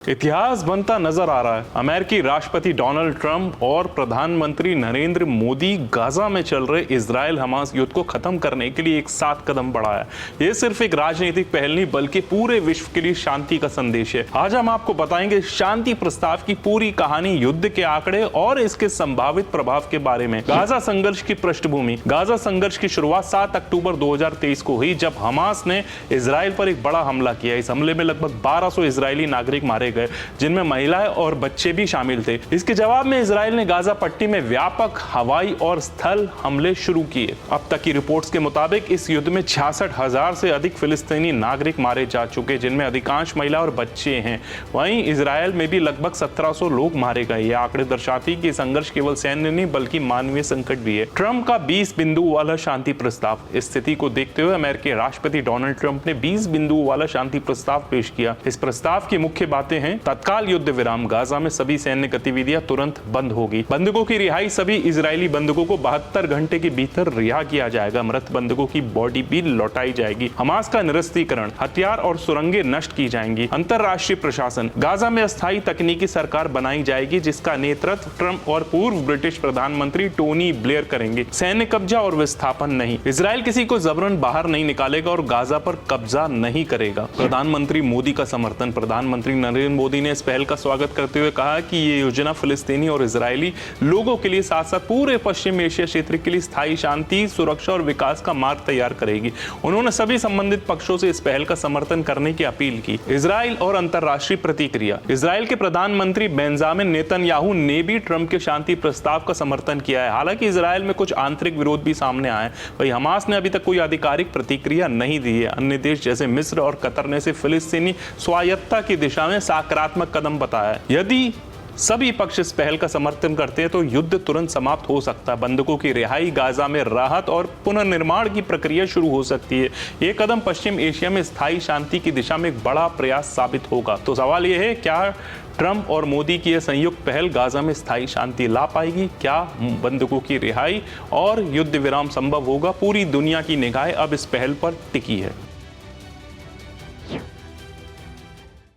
इतिहास बनता नजर आ रहा है। अमेरिकी राष्ट्रपति डोनाल्ड ट्रंप और प्रधानमंत्री नरेंद्र मोदी गाजा में चल रहे इजराइल हमास युद्ध को खत्म करने के लिए एक साथ कदम बढ़ाया। ये सिर्फ एक राजनीतिक पहल नहीं बल्कि पूरे विश्व के लिए शांति का संदेश है। आज हम आपको बताएंगे शांति प्रस्ताव की पूरी कहानी, युद्ध के आंकड़े और इसके संभावित प्रभाव के बारे में। गाजा संघर्ष की पृष्ठभूमि। गाजा संघर्ष की शुरुआत 7 अक्टूबर 2023 को हुई जब हमास ने इजराइल पर एक बड़ा हमला किया। इस हमले में लगभग 1200 इजरायली नागरिक मारे गए, जिनमें महिलाएं और बच्चे भी शामिल थे। इसके जवाब में इजराइल ने गाजा पट्टी में व्यापक हवाई और स्थल हमले शुरू किए। अब तक की रिपोर्ट्स के मुताबिक इस युद्ध में 66,000 से अधिक फिलिस्तीनी नागरिक मारे जा चुके, जिनमें अधिकांश महिला और बच्चे हैं। वहीं इजराइल में भी लगभग 1700 लोग मारे गए। ये आंकड़े दर्शाती कि संघर्ष केवल सैन्य नहीं बल्कि मानवीय संकट भी है। ट्रंप का 20 बिंदु वाला शांति प्रस्ताव। इस स्थिति को देखते हुए अमेरिकी राष्ट्रपति डोनाल्ड ट्रंप ने 20 बिंदु वाला शांति प्रस्ताव पेश किया। इस प्रस्ताव की मुख्य बातें हैं: तत्काल युद्ध विराम, गाजा में सभी सैन्य गतिविधियां तुरंत बंद होगी, बंधकों की रिहाई, सभी इजरायली बंधकों को 72 घंटे के भीतर रिहा किया जाएगा, मृत बंधकों की बॉडी भी लौटाई जाएगी, हमास का निरस्तीकरण, हथियार और सुरंगें नष्ट की जाएंगी, अंतरराष्ट्रीय प्रशासन, गाजा में अस्थायी तकनीकी सरकार बनाई जाएगी जिसका नेतृत्व ट्रंप और पूर्व ब्रिटिश प्रधानमंत्री टोनी ब्लेयर करेंगे, सैन्य कब्जा और विस्थापन नहीं, इजराइल किसी को जबरन बाहर नहीं निकालेगा और गाजा पर कब्जा नहीं करेगा। प्रधानमंत्री मोदी का समर्थन। प्रधानमंत्री नरेंद्र मोदी ने इस पहल का स्वागत करते हुए कहा कि ये योजना फिलिस्तीनी और इजरायली लोगों के लिए साथ साथ पूरे पश्चिम एशिया क्षेत्र के लिए स्थायी शांति, सुरक्षा और विकास का मार्ग तैयार करेगी। उन्होंने सभी संबंधित पक्षों से इस पहल का समर्थन करने की अपील की। इजराइल और अंतरराष्ट्रीय प्रतिक्रिया। इजराइल के प्रधानमंत्री बेंजामिन नेतन्याहू ने भी ट्रंप के शांति प्रस्ताव का समर्थन किया है। हालांकि इजराइल में कुछ आंतरिक विरोध भी सामने आए। वहीं हमास ने अभी तक कोई आधिकारिक प्रतिक्रिया नहीं दी है। अन्य देश जैसे मिस्र और कतर ने इसे फिलिस्तीनी स्वायत्तता की दिशा में सकारात्मक कदम बताया है। यदि सभी पक्ष इस पहल का समर्थन करते हैं तो युद्ध तुरंत समाप्त हो सकता है, बंधकों की रिहाई, गाजा में राहत और पुनर्निर्माण की प्रक्रिया शुरू हो सकती है। ये कदम पश्चिम एशिया में स्थायी शांति की दिशा में एक बड़ा प्रयास साबित होगा। तो सवाल यह है, क्या ट्रंप और मोदी की यह संयुक्त पहल गाजा में स्थायी शांति ला पाएगी? क्या बंधकों की रिहाई और युद्ध विराम संभव होगा? पूरी दुनिया की निगाहें अब इस पहल पर टिकी है।